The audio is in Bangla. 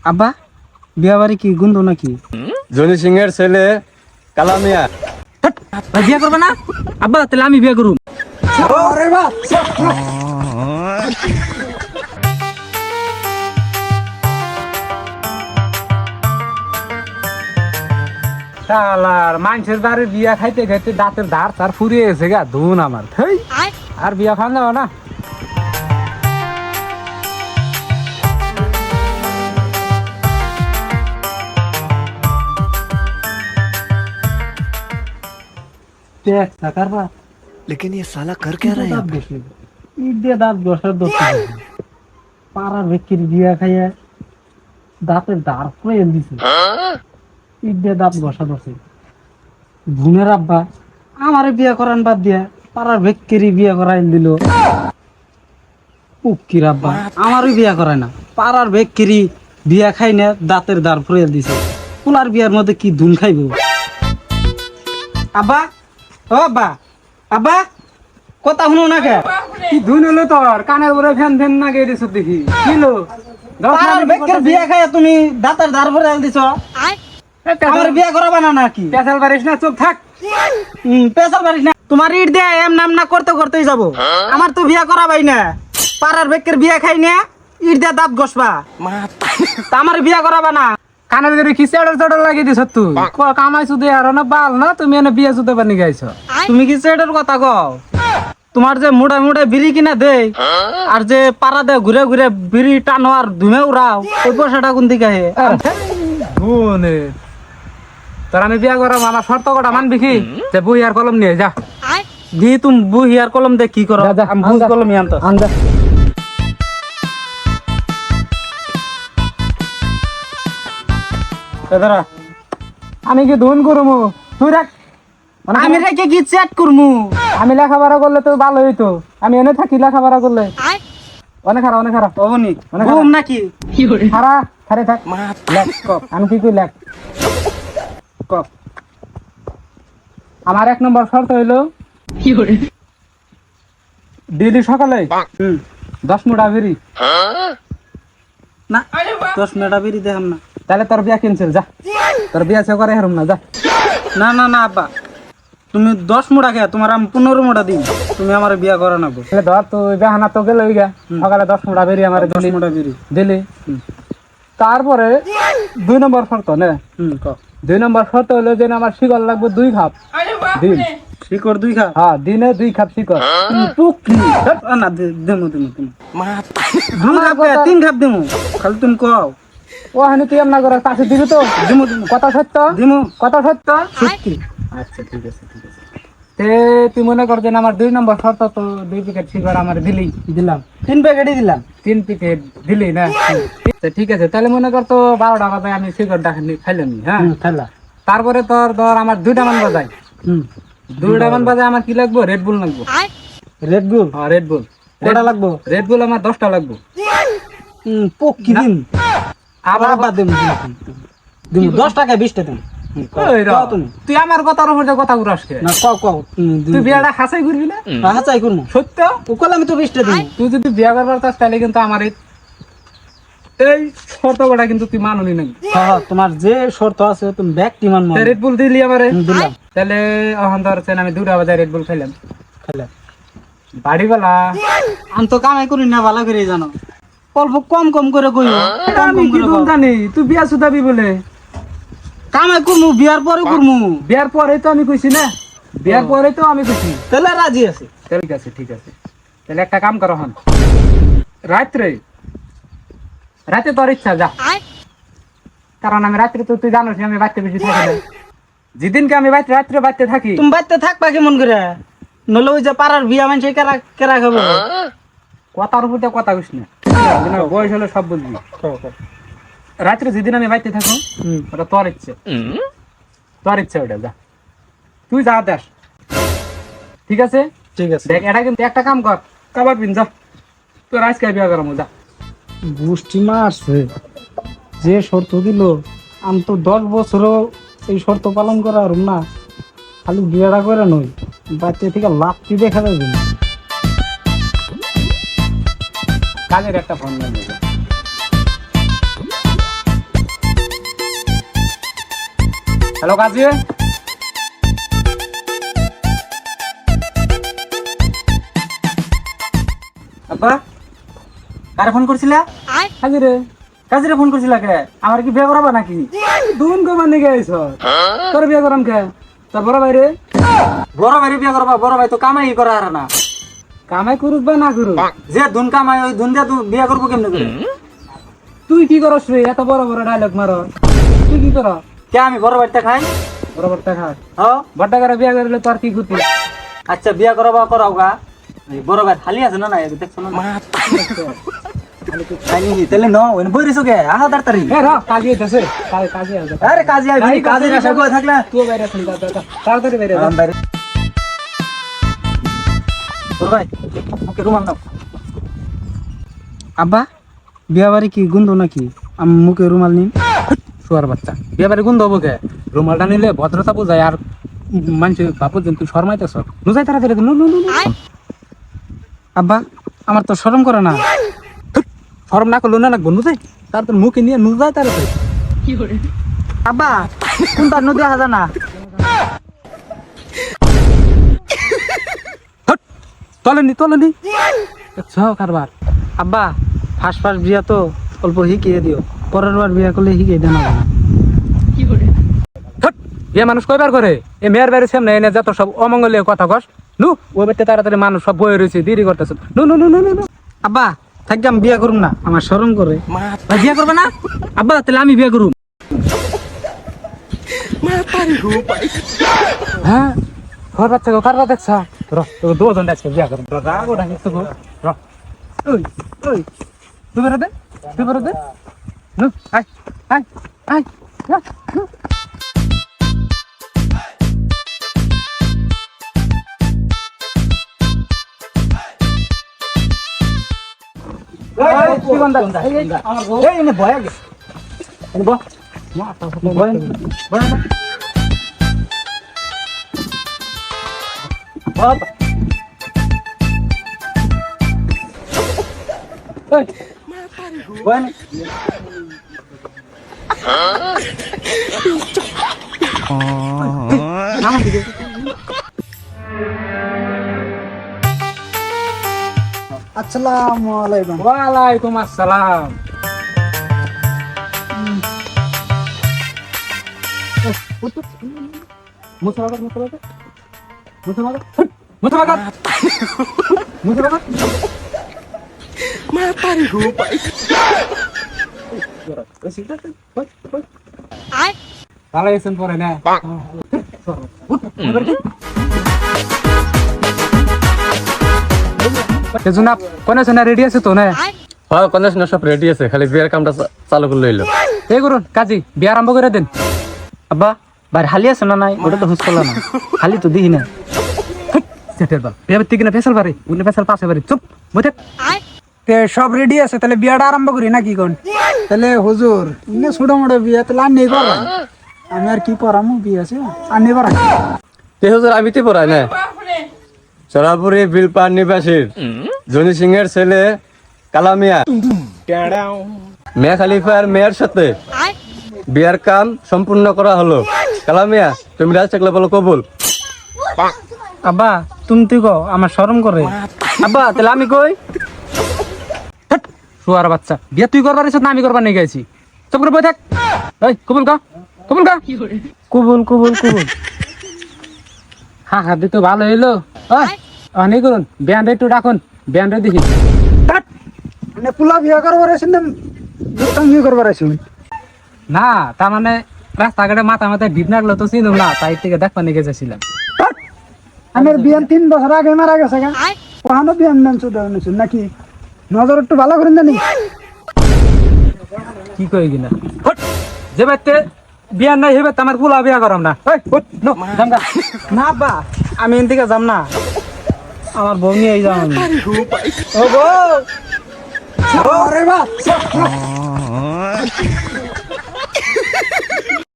আব্বা বিয়া বাড়ি কি গুন্দ নাকি? জনি সিং এর ছেলে কালামিয়া। বিয়া করবে না? আব্বা তাহলে আমি বিয়া করুম। শালার মানুষের বাড়ির বিয়া খাইতে খাইতে দাঁতের ধার তার ফুরিয়ে গেছে গা ধুন আমার থই আর বিয়া খান যাবো না। लेकिन ये साला कर क्या रहा है यहाँ पे? পাড়ার ব্যক্তির বিয়া খাইয়া দাঁতের ধার ফুরিয়ে দিছে। ইট দিয়ে দাঁত ঘষা ধরছে। বোনের আব্বা আমারে বিয়া করান বাদ দিয়া পাড়ার ব্যক্তিরই বিয়া করাই দিল। উকির আব্বা আমারও বিয়া করায় না, পাড়ার ব্যক্তিরই বিয়া খাই না দাঁতের ধার ফুরিয়ে দিছে। পোলার বিয়ার মধ্যে কি ধুন খাইব? আব্বা ও আব্বা, আব্বা কথা শুনো না কে? কি ধুন হলো তোর কানের উপরে ফ্যান ফ্যান না গিয়ে দিছ দেখি কিলো পাড়ার ব্যক্তির বিয়া খাইয়া তুমি দাঁতের ধার ফুরিয়ে দিছ। আমার বিয়া করাবা না নাকি? পেশাল পারিস না চুপ থাক। পেশাল পারিস না, তোমার ইট দিয়ে এম নাম না করতে করতেই যাবো। আমার তো বিয়া করাবাই না, পাড়ার ব্যক্তির বিয়া খাই না ইট দিয়ে দাঁত ঘষবা। তা আমার বিয়া করাবা না। কানের ধরে কি চেড়র চেড়র লাগিয়ে দিছ তুই কামাই চুদে আর না বাল না তুমি এনে বিয়া চুদে পানি গাইছ। তুমি কি সেটার কথা কও? তোমার যে মোড়া মোড়া বিড়ি কিনা দেই আর যে পাড়া দে ঘুরে ঘুরে বিড়ি টানো আর ধুমে উড়াও, ওই পয়সাটা কোন দিকে আহে? ধুনে তোর আমি বিয়া করাম আমার শর্ত কটা মানবি কি? যে বই আর কলম নিয়ে যা। দি তুমি বুহি আর কলম দে কি করো? যা, যা, আমি বুহি আনজা। কলম আনতো। আন্দা ধরা আমি কি ধুন করবো তুই রাখ। আমি রেখে কি চেট করমু? আমি লেখাপড়া করলে তো ভালো হইতো, আমি এনে থাকি লেখাপড়া করলে অনেক খারাপ অনেক খারাপ অবনি অনেক ঘুম নাকি? খারা খারে থাক লেখ ক আমি কি কই লেখ ক। আমার 1 নম্বর শর্ত হইলো ডেইলি সকালে 10 মুঠা বিড়ি। না 10 মিনিট বিড়ি দেখাম না। তাহলে তোর বিয়া ক্যান্সেল যা, তোর বিয়া সে করে হারুম না যা। না না না আব্বা, তুমি 10 মুড়া খেয়া তোমার আমি 15 মুড়া দিন, তুমি আমার বিয়া করা না। তাহলে ধর তুই বেহানা তো গেল সকালে 10 মুঠা বিড়ি আমার 10 মুড়া বিড়ি দিলি। তারপরে 2 নম্বর শর্ত নে, 2 নম্বর শর্ত হলো যে আমার শিকল লাগবে 2 কাপ দিন। শিকড় 2 খা? হ্যাঁ দিনে 2 কাপ শিকল। পুকি না দেমু দেমু তুমি 2 কাপ 3 কাপ দেমু, খালি তুমি কও। ও হানি তুই এমনা করে পাশে দিবি তো? দেমু দেমু কথা সত্য দেমু কথা সত্য। সত্যি। আচ্ছা ঠিক আছে ঠিক আছে। তে তুই মনে কর যে আমার 2 নম্বর শর্ত তো 2 প্যাকেট সিগারেট আমার দিলি, দিলাম 3 প্যাকেটই দিলাম। 3 প্যাকেট দিলি না? তো ঠিক আছে তাহলে মনে কর তো 12টা বাজে আমি সিগারেট খাইলাম। হ্যাঁ খেলা তারপরে তোর ধর আমার 2টা মান বাজায়, 2টা মান বাজে আমার কি লাগবো? রেড বুল লাগবো। রেড বুল? হ্যাঁ রেড বুল। কটা লাগবো? রেড বুল আমার 10টা লাগবো। পুকি দিন আবার বাদ দেমু দেমু 10 টাকা 20 টাকা দেমু। ওই র, তুই আমার কথার উপর যে কথা ঘুরাস কে? না কও কও তুই বিয়াটা হাসাই করবি না? চাই করমু সত্য ওকল আমি তো 20 টাকা দিমু। তুই যদি বিয়া করবার চাস তাহলে কিন্তু আমার এই শর্ত কটা কিন্তু তুই মানলি না। হ্যাঁ তোমার যে শর্ত আছে তুমি ব্যক্তি মান মান রেড বুল দিলি আমারে, দিলাম। তাহলে এখন ধরছেন আমি 2টা বাজে রেড বুল খাইলাম। খেলা বাড়িওয়ালা আমি তো কামাই করি না, ভালো করে জানো। অল্প কম কম করে কইও। আমি কি দুন জানি তুই বিয়া সুদাবি বলে? কামাই করমু বিয়ার পরে করমু। বিয়ার পরেই তো আমি কইছি না, বিয়ার পরেই তো আমি কইছি। তাহলে রাজি আছে। ঠিক আছে ঠিক আছে তাহলে একটা কাম করো হন, রাত্রে রাতে তোর ইচ্ছা যা, কারণ আমি রাত্রে তো তুই জানোস আমি বাড়তে বেশি থাকি না। যেদিনকে আমি রাত্রে বাড়তে থাকি তুমি বাইতে থাকবা কেমন করে? নলে ওই যে পাড়ার বিয়া মানুষ কেরা কেরা খাবো? কথার উপর কথা কইস না, বয়স হলে সব বুঝবি। রাত্রে যেদিন আমি বাড়তে থাকুন ওটা তোর ইচ্ছে, তোর ইচ্ছে ওটা যা, তুই যা দেখ। ঠিক আছে ঠিক আছে। দেখ এটা কিন্তু একটা কাম কর, কাবার পিন যা, তোর আজকে বিয়া করাম যা। গোষ্ঠী মারছে যে শর্ত দিল, আমি তো 10 বছরও এই শর্ত পালন করা আর না। খালি বিয়েটা করে নই, বাচ্চা থেকে লাভটি দেখা যাবে না। কাজের একটা ফোন নিয়ে হ্যালো কাজী আব্বা কারে ফোন করছিলা কাজী রে কাজীরে ফোন করছিলা কে আমার কি বিয়ে করাবা নাকি দুন কমান নিয়ে আইছ তোর বিয়ে করাম কে তোর বড় ভাই রে বড় ভাই বিয়ে করবা বড় ভাই তো কামাই করা আর না কামাই করুক বা না করুক যে দুন কামাই ওই দুন দিয়া তুই বিয়ে করবো কেমনে করে তুই কি করস রে এত বড় বড় ডায়লগ মারো তুই কি কর কে আমি বড় ভাইটা খাই বড় ভাইটা খাই হ্যাঁ বড়টা করে বিয়ে করলে তোর কি ক্ষতি আচ্ছা বিয়ে করবা করাও গা বড় ভাই খালি আছে না না দেখছো না তাহলে ন ওই বই রিসো কে আহা তাড়াতাড়ি এ রা কাজে দেছে কাজে আরে কাজে আই কাজে আশা কই থাকলা তুই বাইরে শুন তাড়াতাড়ি বাইরে যা বাইরে বড় ভাই ওকে রুমাল দাও আব্বা বিয়া বাড়ি কি গুন্দ নাকি আমি মুখে রুমাল নিন শুয়ার বাচ্চা বিয়ে বাড়ি গুণ দেবো কে রুমালটা নিলে ভদ্রতা বোঝায় আর মানুষ বাপু যেন তুই শর্মাইতেছ নুজাই তাড়াতাড়ি নু নু নু আব্বা আমার তো শরম করে না শরম না করলো না লাগবো নুজাই তার তোর মুখে নিয়ে নুজাই তাড়াতাড়ি আব্বা কোনটা নদী হাজা না তলেনি দেখছ কারবার আব্বা ফার্স্ট বিয়া তো অল্প শিখিয়ে দিও পরের বার বিয়া করলে শিখিয়ে দেন না বিয়ে মানুষ কয়বার করে এই মেয়ের বাড়ির সামনে এনে যত সব অমঙ্গলীয় কথা কস নু ওই বাড়িতে তাড়াতাড়ি মানুষ সব বয়ে রয়েছে দেরি করতেছে নু নু নু নু নু আব্বা থাকি আমি বিয়া করুম না আমার শরম করে ভাই বিয়ে করবে না আব্বা তাহলে আমি বিয়ে করুম হ্যাঁ ঘর বাচ্চা গো কারবা দেখছা র তোকে দুজন দেখছে বিয়ে করুম রাগ ওটা নিচ্ছে গো র ওই ওই তুই বেরো দে নু আয় আয় আয় নু আসসালামু আলাইকুম ওয়ালাইকুম আসসালাম ভালো গেছেন পরে না জনাব কোন আছে না রেডি আছে তো না হ্যাঁ কন্যাস না সব রেডি আছে খালি বিয়ের কামটা চালু করলে হইলো এই করুন কাজী বিয়ে আরম্ভ করে দেন আব্বা বাইরে হালি আছে না নাই ওটা তো হুঁস করলাম না হালি তো দিই না সেটের বাল বিয়ে বাড়ি থেকে ফেসাল বাড়ি উনি ফেসাল পাশে বাড়ি চুপ বসে সব রেডি আছে তাহলে বিয়াটা আরম্ভ করি নাকি কোন তাহলে হুজুর ইনে ছোট মোটো বিয়া তাহলে আর নেই করা আমি আর কি পড়ামু বিয়ে আছে আর নেই করা তে হুজুর আমি তে পড়াই না চরাপুরি বিলপার নিবাসীর জনি সিং এর ছেলে কালামিয়া মিয়া খলিফার মেয়ের সাথে বিয়ার কাম সম্পূর্ণ করা হলো। কালামিয়া তুমি রাজ থাকলে বলো কবুল। আব্বা তুমি তুই কো আমার শরম করে আব্বা তাহলে আমি কই শুয়ার বাচ্চা বিয়ে তুই করবার এসে না আমি করবার নিয়ে গেছি চুপ করে বই থাক এই কবুল কা কবুল কবুল কবুল হ্যাঁ হ্যাঁ তো ভালো হইলো অনেক করুন ব্যান্ড একটু রাখুন ব্যান্ড দেখি মানে পুলা বিয়া করবার আছেন না দুটাং বিয়ে করবার আছেন না তার মানে রাস্তাঘাটে মাথায় ডিপ নাগলো তো চিনুম না তাই থেকে দেখবা নিয়ে গেছিলাম আমার বিয়ান 3 বছর আগে মারা গেছে গা ওখানে বিয়ান নাম শুধু নাকি নজর একটু ভালো করেন জানি কি কই গিনা যে বাইতে বিয়া নাই হেবে আমার পুলা বিয়া করাম না না আব্বা আমি এন থেকে যাম না আমার বউ নিয়ে যাম আমি ও বউ আরে বাপ